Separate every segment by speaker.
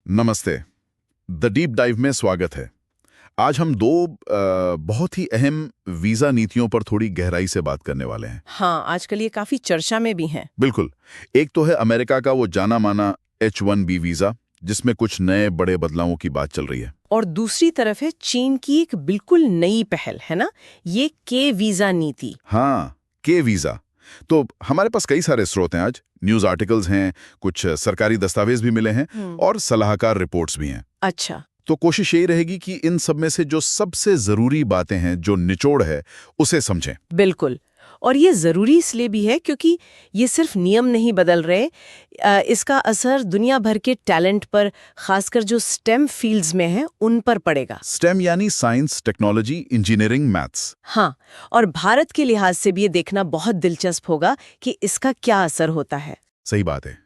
Speaker 1: नमस्ते। The deep dive में स्वागत है। आज हम दो बहुत ही अहम वीज़ा नीतियों पर थोड़ी गहराई से बात करने वाले हैं।
Speaker 2: हाँ, आजकल ये काफी चर्चा में भी हैं।
Speaker 1: बिल्कुल। एक तो है अमेरिका का वो जाना माना H-1B वीज़ा, जिसमें कुछ नए बड़े बदलावों की बात चल रही है।
Speaker 2: और दूसरी तरफ है चीन की एक बिल्कुल नई पहल, है ना, ये के वीजा नीति।
Speaker 1: हाँ, के वीज़ा। तो हमारे पास कई सारे स्रोत हैं आज, न्यूज़ आर्टिकल्स हैं, कुछ सरकारी दस्तावेज भी मिले हैं और सलाहकार रिपोर्ट्स भी हैं।
Speaker 2: अच्छा।
Speaker 1: तो कोशिश यही रहेगी कि इन सब में से जो सबसे ज़रूरी बातें हैं, जो निचोड़ है, उसे समझें।
Speaker 2: बिल्कुल। और ये ज़रूरी इसलिए भी है क्योंकि ये सिर्फ नियम नहीं बदल रहे, इसका असर दुनिया भर के टैलेंट पर, खासकर जो स्टेम फील्ड्स में है, उन पर पड़ेगा।
Speaker 1: स्टेम यानी साइंस, टेक्नोलॉजी, इंजीनियरिंग, मैथ्स।
Speaker 2: हाँ, और भारत के लिहाज से भी ये देखना बहुत दिलचस्प होगा कि इसका क्या असर होता है।
Speaker 1: सही बात है,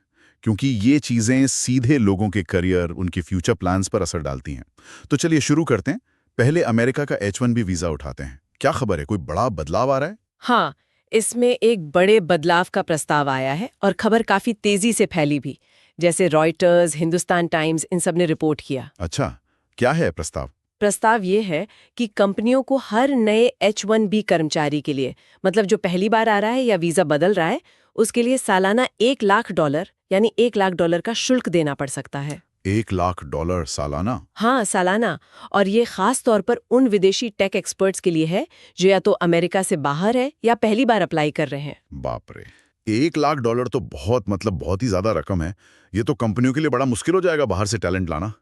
Speaker 1: क्योंकि ये चीज़ें सीधे लोगों के करियर, उनके फ्यूचर प्लान्स पर असर डालती हैं। तो चलिए शुरू करते हैं। पहले अमेरिका का H-1B वीज़ा उठाते हैं। क्या खबर है, कोई बड़ा बदलाव आ रहा है?
Speaker 2: हाँ, इसमें एक बड़े बदलाव का प्रस्ताव आया है और खबर काफी तेजी से फैली भी, जैसे रॉयटर्स, हिंदुस्तान टाइम्स, इन सब ने रिपोर्ट किया।
Speaker 1: अच्छा, क्या है प्रस्ताव?
Speaker 2: प्रस्ताव ये है कि कंपनियों को हर नए H-1B कर्मचारी के लिए, मतलब जो पहली बार आ रहा है या वीजा बदल रहा है, उसके लिए सालाना $1,00,000 यानी $1,00,000 का शुल्क देना पड़ सकता है।
Speaker 1: $1,00,000 सालाना?
Speaker 2: हाँ, सालाना। और ये खास तौर पर उन विदेशी टेक एक्सपर्ट्स के लिए है जो या तो अमेरिका से बाहर है या पहली बार अप्लाई कर रहे हैं।
Speaker 1: बाप रे, $1,00,000 तो बहुत ही ज्यादा रकम है। ये तो कंपनियों के लिए बड़ा मुश्किल हो जाएगा बाहर से टैलेंट लाना।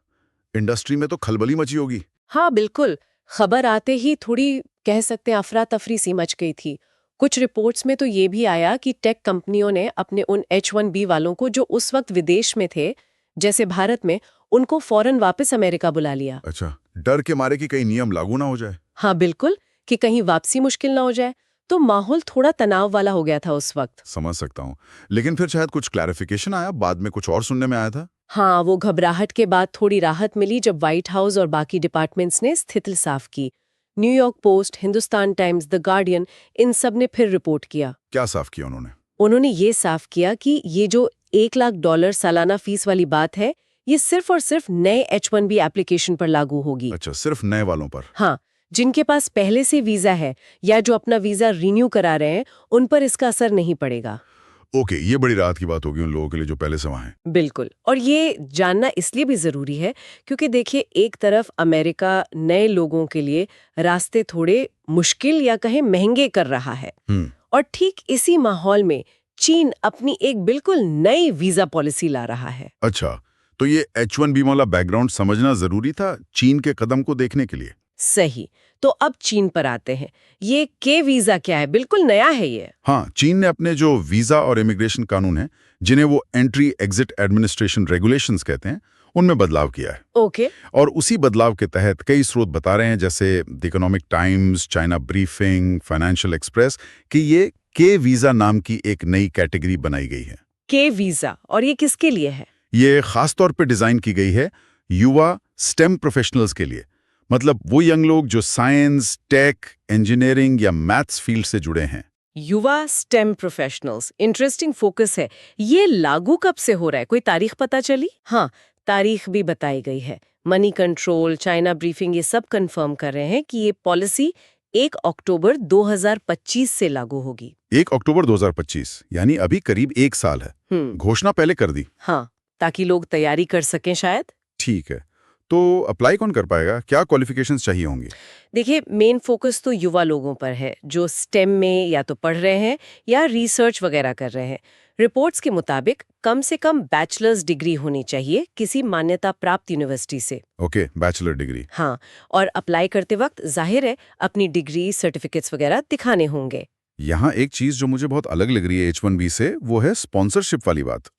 Speaker 1: इंडस्ट्री में तो खलबली मची होगी।
Speaker 2: हाँ, बिल्कुल। खबर आते ही थोड़ी, कह सकते हैं, अफरा तफरी सी मच गई थी। कुछ रिपोर्ट्स में तो ये भी आया कि टेक कंपनियों ने अपने उन H-1B वालों को जो उस वक्त विदेश में थे, जैसे भारत में, उनको फौरन वापस अमेरिका बुला लिया।
Speaker 1: अच्छा, डर के मारे कि कई नियम लागू ना हो जाए।
Speaker 2: हाँ, बिल्कुल, कि कहीं वापसी मुश्किल ना हो जाए। तो माहौल थोड़ा तनाव वाला हो गया था उस वक्त।
Speaker 1: समझ सकता हूँ, लेकिन फिर शायद कुछ क्लैरिफिकेशन आया, बाद में कुछ और सुनने में आया था।
Speaker 2: हाँ, वो घबराहट के बाद थोड़ी राहत मिली जब व्हाइट हाउस और बाकी डिपार्टमेंट्स ने स्थिति साफ की। New York Post, Hindustan Times, the Guardian, इन सब ने फिर रिपोर्ट किया।
Speaker 1: क्या साफ किया उन्होंने?
Speaker 2: उन्होंने ये साफ किया कि ये जो $1,00,000 सालाना फीस वाली बात है, ये सिर्फ और सिर्फ नए H-1B एप्लीकेशन पर लागू होगी।
Speaker 1: अच्छा, सिर्फ नए वालों पर?
Speaker 2: हाँ, जिनके पास पहले से वीजा है या जो अपना वीजा रिन्यू करा रहे हैं, उन पर इसका असर नहीं पड़ेगा।
Speaker 1: ओके, ये बड़ी राहत की बात होगी उन लोगों के लिए जो पहले से वहां हैं।
Speaker 2: बिल्कुल। और ये जानना इसलिए भी जरूरी है क्योंकि देखिए, एक तरफ अमेरिका नए लोगों के लिए रास्ते थोड़े मुश्किल या कहें महंगे कर रहा है, और ठीक इसी माहौल में चीन अपनी एक बिल्कुल नई वीजा पॉलिसी ला रहा है।
Speaker 1: अच्छा, तो ये H-1B वाला बैकग्राउंड समझना जरूरी था चीन के कदम को देखने के लिए।
Speaker 2: सही। तो अब चीन पर आते हैं। ये के वीजा क्या है? बिल्कुल नया है ये।
Speaker 1: हाँ, चीन ने अपने जो वीजा और इमिग्रेशन कानून हैं, जिन्हें वो एंट्री एग्जिट एडमिनिस्ट्रेशन रेगुलेशंस कहते हैं, उनमें बदलाव किया है।
Speaker 2: ओके।
Speaker 1: और उसी बदलाव के तहत कई स्रोत बता रहे हैं, जैसे the economic times, China briefing, financial express, कि ये के वीजा नाम की एक नई कैटेगरी बनाई गई है।
Speaker 2: के वीजा, और ये किसके लिए है?
Speaker 1: ये खास तौर पे डिजाइन की गई है युवा स्टेम प्रोफेशनल्स के लिए, मतलब वो यंग लोग जो साइंस, टेक, इंजीनियरिंग या मैथ्स फील्ड से जुड़े हैं।
Speaker 2: युवा स्टेम प्रोफेशनल्स, इंटरेस्टिंग फोकस है। ये लागू कब से हो रहा है? कोई तारीख पता चली? हाँ, तारीख भी बताई गई है। मनी कंट्रोल, चाइना ब्रीफिंग, ये सब कंफर्म कर रहे हैं कि ये पॉलिसी 1 अक्टूबर 2025 से लागू होगी।
Speaker 1: 1 अक्टूबर 2025, यानी अभी करीब 1 साल है। घोषणा पहले कर दी।
Speaker 2: हाँ, ताकि लोग तैयारी कर सकें शायद।
Speaker 1: ठीक है, तो अप्लाई कौन कर पाएगा? क्या क्वालिफिकेशंस चाहिए होंगी?
Speaker 2: देखिए, मेन फोकस तो युवा लोगों पर है जो स्टेम में या तो पढ़ रहे हैं या रिसर्च वगैरह कर रहे हैं। रिपोर्ट्स के मुताबिक कम से कम बैचलर्स डिग्री होनी चाहिए किसी मान्यता प्राप्त यूनिवर्सिटी से।
Speaker 1: Okay, bachelor degree.
Speaker 2: हाँ, और अप्लाई करते वक्त जाहिर है अपनी डिग्री, सर्टिफिकेट्स वगैरह दिखाने होंगे।
Speaker 1: यहाँ एक चीज जो मुझे बहुत अलग लग रही है H-1B से, वो है स्पॉन्सरशिप वाली बात।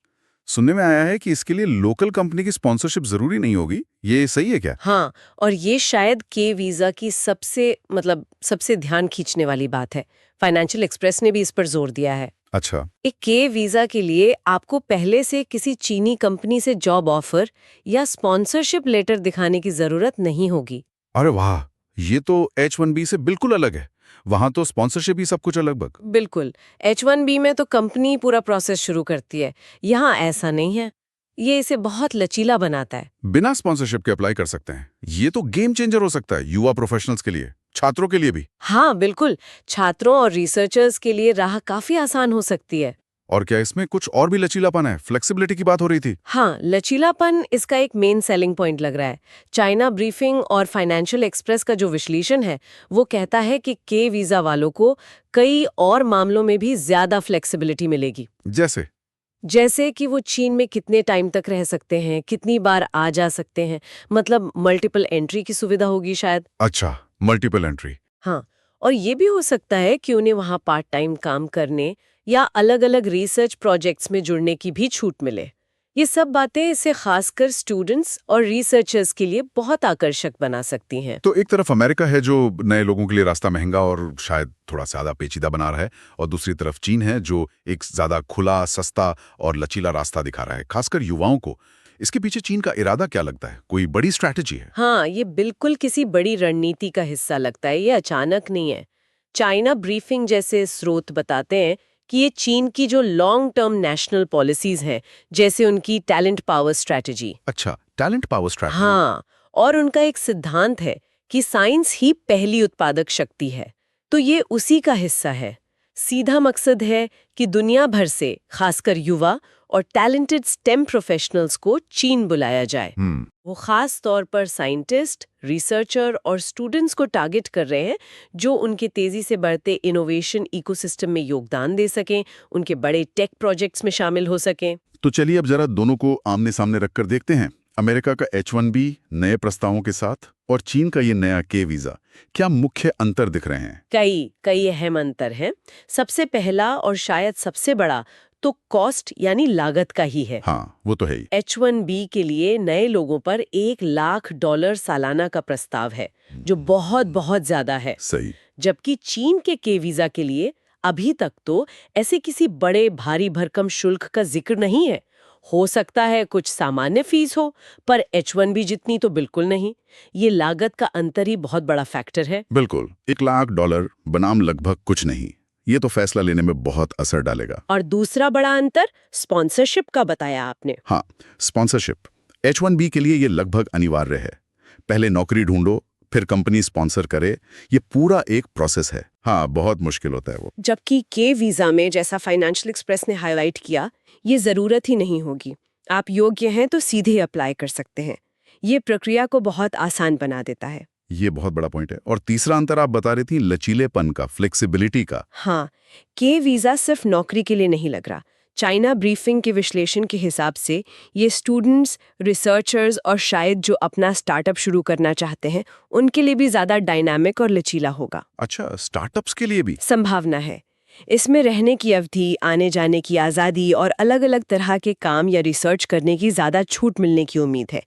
Speaker 1: सुनने में आया है कि इसके लिए लोकल कंपनी की स्पॉन्सरशिप जरूरी नहीं होगी। ये सही है क्या?
Speaker 2: हाँ, और ये शायद के वीजा की सबसे ध्यान खींचने वाली बात है। फाइनेंशियल एक्सप्रेस ने भी इस पर जोर दिया है।
Speaker 1: अच्छा।
Speaker 2: एक के वीजा के लिए आपको पहले से किसी चीनी कंपनी से जॉब ऑफर या स्पॉन्सरशिप लेटर दिखाने की जरूरत नहीं होगी।
Speaker 1: अरे वाह, ये तो H-1B से बिल्कुल अलग है। वहां तो स्पॉन्सरशिप ही सब कुछ अलग।
Speaker 2: बिल्कुल। H-1B में तो कंपनी पूरा प्रोसेस शुरू करती है, यहाँ ऐसा नहीं है। ये इसे बहुत लचीला बनाता है।
Speaker 1: बिना स्पॉन्सरशिप के अप्लाई कर सकते हैं। ये तो गेम चेंजर हो सकता है युवा प्रोफेशनल्स के लिए, छात्रों के लिए भी।
Speaker 2: हाँ बिल्कुल, छात्रों और रिसर्चर्स के लिए राह काफी आसान हो सकती है।
Speaker 1: और क्या इसमें कुछ और भी लचीलापन है? फ्लेक्सिबिलिटी की बात हो रही थी।
Speaker 2: हाँ, लचीलापन इसका एक मेन सेलिंग पॉइंट लग रहा है। चाइना ब्रीफिंग और फाइनेंशियल एक्सप्रेस का जो विश्लेषण है, वो कहता है कि के वीजा वालों को कई और मामलों में भी ज्यादा फ्लेक्सिबिलिटी मिलेगी। जैसे कि वो चीन में कितने टाइम तक रह सकते हैं, कितनी बार आ जा सकते हैं, मतलब मल्टीपल एंट्री की सुविधा होगी शायद।
Speaker 1: अच्छा, मल्टीपल एंट्री।
Speaker 2: हाँ, और ये भी हो सकता है कि उन्हें वहाँ पार्ट टाइम काम करने या अलग-अलग रिसर्च प्रोजेक्ट्स में जुड़ने की भी छूट मिले। ये सब बातें इसे खासकर स्टूडेंट्स और रिसर्चर्स के लिए बहुत आकर्षक बना सकती हैं।
Speaker 1: तो एक तरफ अमेरिका है जो नए लोगों के लिए रास्ता महंगा और शायद थोड़ा ज्यादा पेचीदा बना रहा है, और दूसरी तरफ चीन है जो एक ज्यादा खुला, सस्ता और लचीला रास्ता दिखा रहा है, खासकर युवाओं को। इसके पीछे चीन का इरादा क्या लगता है? कोई बड़ी स्ट्रैटेजी है?
Speaker 2: हाँ, ये बिल्कुल किसी बड़ी रणनीति का हिस्सा लगता है, ये अचानक नहीं है। चाइना ब्रीफिंग जैसे स्रोत बताते हैं कि ये चीन की जो लॉन्ग टर्म नेशनल पॉलिसीज हैं, जैसे उनकी टैलेंट पावर स्ट्रैटेजी।
Speaker 1: अच्छा, टैलेंट पावर स्ट्रैटेजी।
Speaker 2: हाँ, और उनका एक सिद्धांत है कि साइंस ही पहली उत्पादक शक्ति है, तो ये उसी का हिस्सा है। सीधा मकसद है कि दुनिया भर से खासकर युवा और टैलेंटेड स्टेम प्रोफेशनल्स को चीन बुलाया जाए। वो खास तौर पर साइंटिस्ट, रिसर्चर और स्टूडेंट्स को टारगेट कर रहे हैं जो उनके तेजी से बढ़ते इनोवेशन इकोसिस्टम में योगदान दे सकें, उनके बड़े टेक प्रोजेक्ट्स में शामिल हो सकें।
Speaker 1: तो चलिए अब जरा दोनों को आमने सामने रखकर देखते हैं। अमेरिका का H-1B नए प्रस्तावों के साथ और चीन का ये नया के वीजा, क्या मुख्य अंतर दिख रहे हैं?
Speaker 2: कई अहम अंतर हैं। सबसे पहला और शायद सबसे बड़ा तो कॉस्ट यानी लागत का ही है।
Speaker 1: हाँ, वो तो है ही।
Speaker 2: H-1B के लिए नए लोगों पर $1 लाख सालाना का प्रस्ताव है, जो बहुत बहुत ज्यादा है।
Speaker 1: सही।
Speaker 2: जबकि चीन के वीजा के लिए अभी तक तो ऐसे किसी बड़े भारी भरकम शुल्क का जिक्र नहीं है। हो सकता है कुछ सामान्य फीस हो, पर H-1B जितनी तो बिल्कुल नहीं। ये लागत का अंतर ही बहुत बड़ा फैक्टर है।
Speaker 1: बिल्कुल, $1 लाख बनाम लगभग कुछ नहीं। ये तो फैसला लेने में बहुत असर डालेगा।
Speaker 2: और दूसरा बड़ा अंतर स्पॉन्सरशिप का बताया आपने।
Speaker 1: हाँ, स्पॉन्सरशिप। H-1B के लिए ये लगभग अनिवार्य है। पहले नौकरी ढूंढो, फिर कंपनी स्पॉन्सर करे, ये पूरा एक प्रोसेस है। हाँ, बहुत मुश्किल होता है वो।
Speaker 2: जबकि के वीजा में, जैसा फाइनेंशियल एक्सप्रेस ने हाईलाइट किया, ये जरूरत ही नहीं होगी। आप योग्य हैं तो सीधे अप्लाई कर सकते हैं। ये प्रक्रिया को बहुत आसान बना देता है।
Speaker 1: ये बहुत बड़ा पॉइंट है। और तीसरा अंतर आप बता रही थी लचीलेपन का, फ्लेक्सिबिलिटी का।
Speaker 2: हाँ, के वीजा सिर्फ नौकरी के लिए नहीं लग रहा। चाइना ब्रीफिंग के विश्लेषण के हिसाब से ये स्टूडेंट्स, रिसर्चर्स और शायद जो अपना स्टार्टअप शुरू करना चाहते हैं, उनके लिए भी ज्यादा डायनामिक और लचीला होगा।
Speaker 1: अच्छा, स्टार्टअप्स के लिए भी
Speaker 2: संभावना है। इसमें रहने की अवधि, आने जाने की आज़ादी और अलग-अलग तरह के काम या रिसर्च करने की ज़्यादा छूट मिलने की उम्मीद है।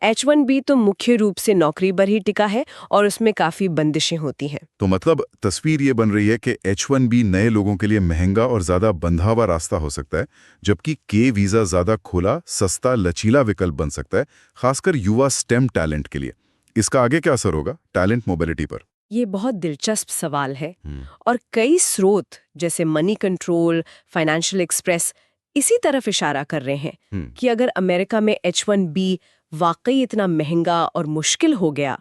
Speaker 2: H-1B तो मुख्य रूप से नौकरी पर ही टिका है और उसमें काफ़ी बंदिशें होती हैं।
Speaker 1: तो मतलब तस्वीर ये बन रही है कि H-1B नए लोगों के लिए महंगा और ज्यादा बंधा हुआ रास्ता हो सकता है, जबकि के वीजा ज्यादा खुला, सस्ता, लचीला विकल्प बन सकता है, खासकर युवा स्टेम टैलेंट के लिए। इसका आगे क्या असर होगा टैलेंट मोबिलिटी पर?
Speaker 2: ये बहुत दिलचस्प सवाल है और कई स्रोत जैसे मनी कंट्रोल, फाइनेंशियल एक्सप्रेस इसी तरफ इशारा कर रहे हैं कि अगर अमेरिका में H-1B वाकई इतना महंगा और मुश्किल हो गया,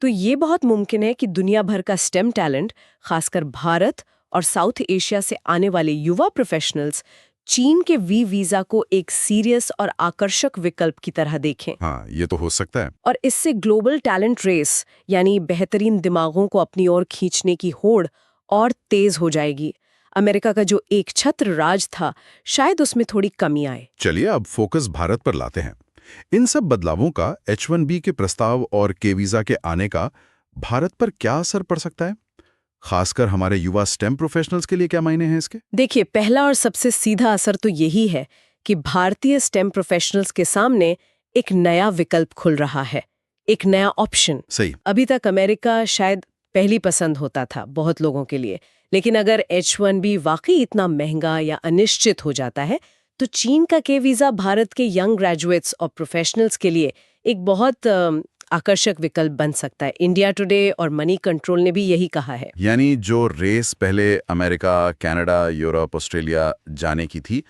Speaker 2: तो ये बहुत मुमकिन है कि दुनिया भर का स्टेम टैलेंट, खासकर भारत और साउथ एशिया से आने वाले युवा प्रोफेशनल्स, चीन के वीजा को एक सीरियस और आकर्षक विकल्प की तरह देखें।
Speaker 1: हाँ, ये तो हो सकता है।
Speaker 2: और इससे ग्लोबल टैलेंट रेस, यानी बेहतरीन दिमागों को अपनी ओर खींचने की होड़ और तेज हो जाएगी। अमेरिका का जो एक छत्र राज था, शायद उसमें थोड़ी कमी आए।
Speaker 1: चलिए अब फोकस भारत पर लाते हैं। इन सब बदलावों का, H-1B के प्रस्ताव और के वीजा के आने का भारत पर क्या असर पड़ सकता है? खासकर हमारे युवा स्टेम प्रोफेशनल्स के लिए क्या मायने हैं इसके?
Speaker 2: देखिए, पहला और सबसे सीधा असर तो यही है कि भारतीय स्टेम प्रोफेशनल्स के सामने एक नया विकल्प खुल रहा है, एक नया ऑप्शन।
Speaker 1: सही।
Speaker 2: अभी तक अमेरिका शायद पहली पसंद होता था बहुत लोगों के लिए, लेकिन अगर H-1B वाकई इतना महंगा या अनिश्चित हो जाता है, तो चीन का के वीजा भारत के यंग ग्रेजुएट्स और प्रोफेशनल्स के लिए एक बहुत आकर्षक विकल्प बन सकता है। इंडिया टुडे और मनी कंट्रोल ने भी यही कहा है।
Speaker 1: यानी जो रेस पहले अमेरिका, कनाडा, यूरोप, ऑस्ट्रेलिया जाने की थी,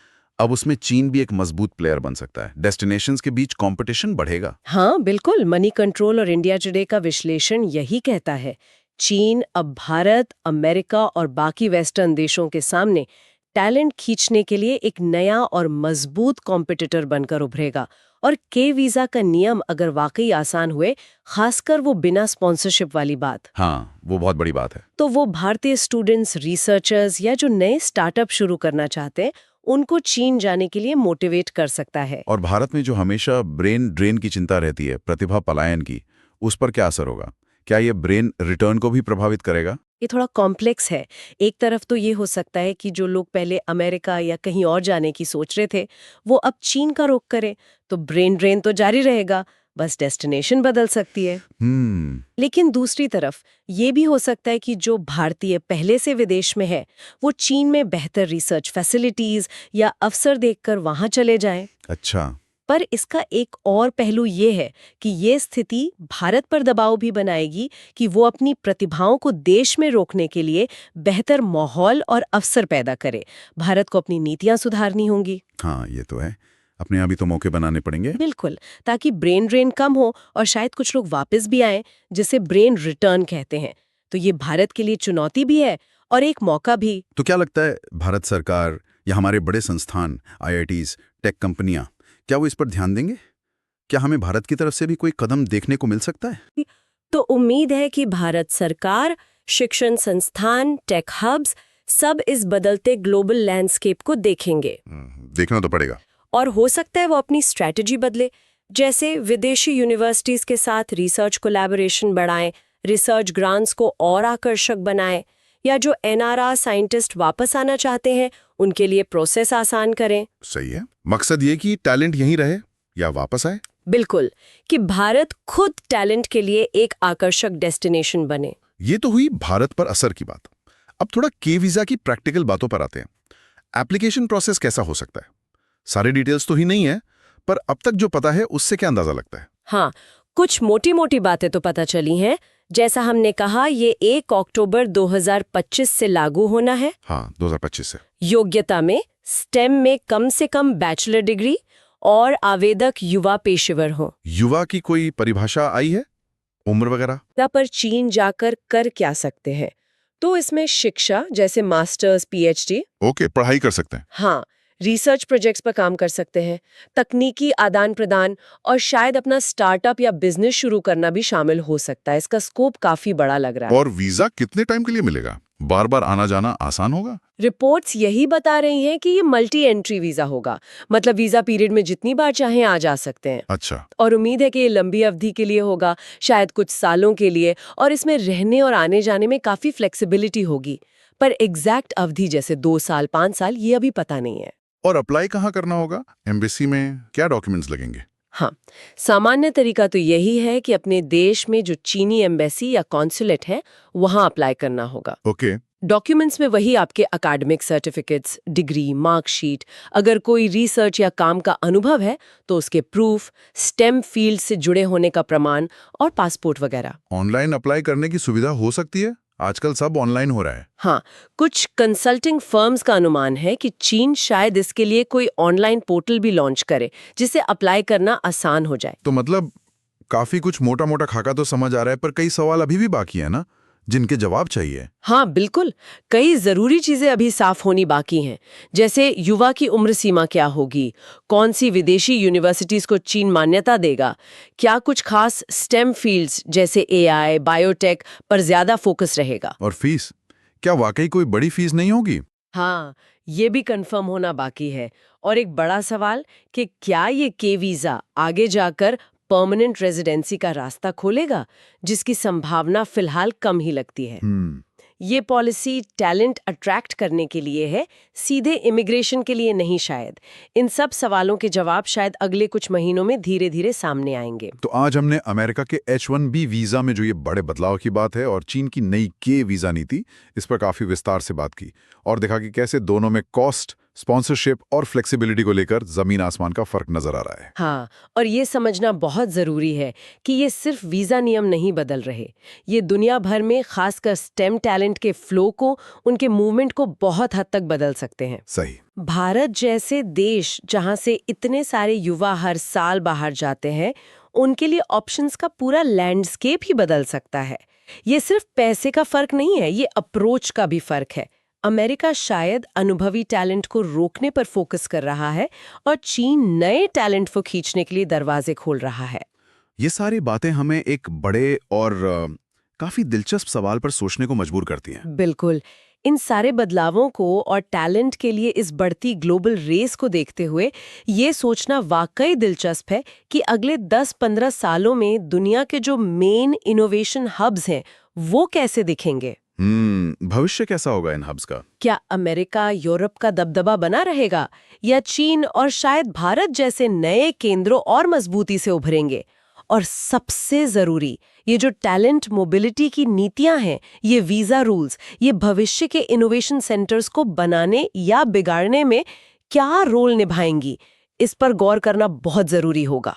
Speaker 1: अब उसमें चीन भी एक मजबूत प्लेयर बन सकता है। डेस्टिनेशंस के बीच कंपटीशन बढ़ेगा।
Speaker 2: हाँ बिल्कुल, मनी कंट्रोल और इंडिया टुडे का विश्लेषण यही कहता है। चीन अब भारत, अमेरिका और बाकी वेस्टर्न देशों के सामने टैलेंट खींचने के लिए एक नया और मजबूत कॉम्पिटिटर बनकर उभरेगा। और के वीजा का नियम अगर वाकई आसान हुए, खासकर वो बिना स्पॉन्सरशिप वाली बात,
Speaker 1: हाँ, वो बहुत बड़ी बात है।
Speaker 2: तो वो भारतीय स्टूडेंट्स, रिसर्चर्स या जो नए स्टार्टअप शुरू करना चाहते हैं उनको चीन जाने के लिए मोटिवेट कर सकता है।
Speaker 1: और भारत में जो हमेशा ब्रेन ड्रेन की चिंता रहती है, प्रतिभा पलायन की, उस पर क्या असर होगा? क्या ये ब्रेन रिटर्न को भी प्रभावित करेगा?
Speaker 2: ये थोड़ा कॉम्प्लेक्स है। एक तरफ तो ये हो सकता है कि जो लोग पहले अमेरिका या कहीं और जाने की सोच रहे थे, वो अब चीन का रुख करें, तो ब्रेन ड्रेन तो जारी रहेगा, बस डेस्टिनेशन बदल सकती है। लेकिन दूसरी तरफ ये भी हो सकता है कि जो भारतीय पहले से विदेश में है, वो चीन में बेहतर रिसर्च फैसिलिटीज या अवसर देखकर वहां चले जाएं।
Speaker 1: अच्छा।
Speaker 2: पर इसका एक और पहलू ये है कि ये स्थिति भारत पर दबाव भी बनाएगी कि वो अपनी प्रतिभाओं को देश में रोकने के लिए बेहतर माहौल और अवसर पैदा करे। भारत को अपनी नीतियां सुधारनी होंगी।
Speaker 1: हाँ, ये तो है। अपने यहाँ भी तो मौके बनाने पड़ेंगे।
Speaker 2: बिल्कुल, ताकि ब्रेन ड्रेन कम हो और शायद कुछ लोग वापस भी आएं, जिसे ब्रेन रिटर्न कहते हैं। तो ये भारत के लिए चुनौती भी है और एक मौका भी।
Speaker 1: तो क्या लगता है, भारत सरकार या हमारे बड़े संस्थान, IITs, टेक कंपनियां, क्या वो इस पर ध्यान देंगे? क्या हमें भारत की तरफ से भी कोई कदम देखने को मिल सकता है?
Speaker 2: तो उम्मीद है कि भारत सरकार, शिक्षण संस्थान, टेक हब्स सब इस बदलते ग्लोबल लैंडस्केप को देखेंगे।
Speaker 1: देखना तो पड़ेगा।
Speaker 2: और हो सकता है वो अपनी स्ट्रैटेजी बदले, जैसे विदेशी यूनिवर्सिटीज के साथ रिसर्च कोलैबोरेशन बढ़ाएं, रिसर्च ग्रांट्स को और आकर्षक बनाएं, या जो NRI साइंटिस्ट वापस आना चाहते हैं उनके लिए प्रोसेस आसान करें।
Speaker 1: सही है। मकसद ये कि टैलेंट यहीं रहे या वापस आए?
Speaker 2: बिल्कुल, कि भारत खुद टैलेंट के लिए एक आकर्षक डेस्टिनेशन बने।
Speaker 1: ये तो हुई भारत पर असर की बात। अब थोड़ा के वीजा की प्रैक्टिकल बातों पर आते हैं। एप्लीकेशन प्रोसेस कैसा हो सकता है? सारे डिटेल्स तो ही नहीं है, पर अब तक जो पता है उससे क्या अंदाजा लगता है?
Speaker 2: हाँ, कुछ मोटी मोटी बातें तो पता चली हैं। जैसा हमने कहा, ये 1 अक्टूबर 2025 से लागू होना है।
Speaker 1: हाँ, 2025 से।
Speaker 2: योग्यता में स्टेम में कम से कम बैचलर डिग्री और आवेदक युवा पेशेवर हो।
Speaker 1: युवा की कोई परिभाषा आई है? उम्र वगैरह?
Speaker 2: पर चीन जाकर कर क्या सकते हैं? तो इसमें शिक्षा जैसे मास्टर्स, PhD।
Speaker 1: ओके, पढ़ाई कर सकते हैं।
Speaker 2: हाँ, रिसर्च प्रोजेक्ट्स पर काम कर सकते हैं, तकनीकी आदान प्रदान और शायद अपना स्टार्टअप या बिजनेस शुरू करना भी शामिल हो सकता है। इसका स्कोप काफी बड़ा लग रहा है।
Speaker 1: और वीजा कितने टाइम के लिए मिलेगा? बार बार आना जाना आसान होगा?
Speaker 2: रिपोर्ट्स यही बता रही हैं कि ये मल्टी एंट्री वीजा होगा, मतलब वीजा पीरियड में जितनी बार चाहें आ जा सकते हैं।
Speaker 1: अच्छा।
Speaker 2: और उम्मीद है कि ये लंबी अवधि के लिए होगा, शायद कुछ सालों के लिए, और इसमें रहने और आने जाने में काफी फ्लेक्सिबिलिटी होगी। पर एग्जैक्ट अवधि जैसे 2 साल, 5 साल, ये अभी पता नहीं है।
Speaker 1: और अप्लाई कहाँ करना होगा? एम्बेसी में क्या डॉक्यूमेंट्स लगेंगे?
Speaker 2: हाँ, सामान्य तरीका तो यही है कि अपने देश में जो चीनी एम्बेसी या कॉन्सुलेट है वहां अप्लाई करना होगा।
Speaker 1: ओके।
Speaker 2: डॉक्यूमेंट्स में वही आपके एकेडमिक सर्टिफिकेट्स, डिग्री, मार्कशीट, अगर कोई रिसर्च या काम का अनुभव है तो उसके प्रूफ, स्टेम फील्ड से जुड़े होने का प्रमाण और पासपोर्ट वगैरह।
Speaker 1: ऑनलाइन अप्लाई करने की सुविधा हो सकती है? आजकल सब ऑनलाइन हो रहा है।
Speaker 2: हाँ, कुछ कंसल्टिंग फर्म्स का अनुमान है कि चीन शायद इसके लिए कोई ऑनलाइन पोर्टल भी लॉन्च करे जिसे अप्लाई करना आसान हो जाए।
Speaker 1: तो मतलब काफी कुछ मोटा मोटा खाका तो समझ आ रहा है, पर कई सवाल अभी भी बाकी है ना, जिनके जवाब चाहिए।
Speaker 2: हाँ बिल्कुल, कई जरूरी चीजें अभी साफ होनी बाकी हैं। जैसे युवा की उम्र सीमा क्या होगी, कौन सी विदेशी यूनिवर्सिटीज को चीन मान्यता देगा, क्या कुछ खास स्टेम फील्ड्स जैसे AI, बायोटेक पर ज्यादा फोकस रहेगा।
Speaker 1: और फीस, क्या वाकई कोई बड़ी फीस नहीं होगी?
Speaker 2: हाँ, ये भी कंफर्म होना बाकी है। और एक बड़ा सवाल कि क्या ये के वीजा आगे जाकर परमानेंट रेजिडेंसी का रास्ता खोलेगा, जिसकी संभावना फिलहाल कम ही लगती है। ये पॉलिसी टैलेंट अट्रैक्ट करने के लिए है, सीधे इमिग्रेशन के लिए नहीं शायद। इन सब सवालों के जवाब शायद अगले कुछ महीनों में धीरे धीरे सामने आएंगे।
Speaker 1: तो आज हमने अमेरिका के H-1B वीजा में जो ये बड़े बदलाव की बात है और चीन की नई के वीजा नीति, इस पर काफी विस्तार से बात की और देखा कि कैसे दोनों में कॉस्ट, स्पॉन्सरशिप और फ्लेक्सिबिलिटी को लेकर जमीन आसमान का फर्क नजर आ रहा है।
Speaker 2: हाँ, और ये समझना बहुत जरूरी है कि ये सिर्फ वीजा नियम नहीं बदल रहे, ये दुनिया भर में खासकर स्टेम टैलेंट के फ्लो को, उनके मूवमेंट को बहुत हद तक बदल सकते हैं।
Speaker 1: सही।
Speaker 2: भारत जैसे देश जहां से इतने सारे युवा हर साल बाहर जाते हैं, उनके लिए ऑप्शंस का पूरा लैंडस्केप ही बदल सकता है। ये सिर्फ पैसे का फर्क नहीं है, ये अप्रोच का भी फर्क है। अमेरिका शायद अनुभवी टैलेंट को रोकने पर फोकस कर रहा है और चीन नए टैलेंट को खींचने के लिए दरवाजे खोल रहा है।
Speaker 1: ये सारी बातें हमें एक बड़े और काफी दिलचस्प सवाल पर सोचने को मजबूर करती हैं।
Speaker 2: बिल्कुल। इन सारे बदलावों को और टैलेंट के लिए इस बढ़ती ग्लोबल रेस को देखते हुए ये सोचना वाकई दिलचस्प है कि अगले 10-15 सालों में दुनिया के जो मेन इनोवेशन हब्स हैं वो कैसे दिखेंगे।
Speaker 1: भविष्य कैसा होगा इन हब्स का?
Speaker 2: क्या अमेरिका यूरोप का दबदबा बना रहेगा या चीन और शायद भारत जैसे नए केंद्रों और मजबूती से उभरेंगे? और सबसे जरूरी, ये जो टैलेंट मोबिलिटी की नीतियां हैं, ये वीजा रूल्स, ये भविष्य के इनोवेशन सेंटर्स को बनाने या बिगाड़ने में क्या रोल निभाएंगी, इस पर गौर करना बहुत जरूरी होगा।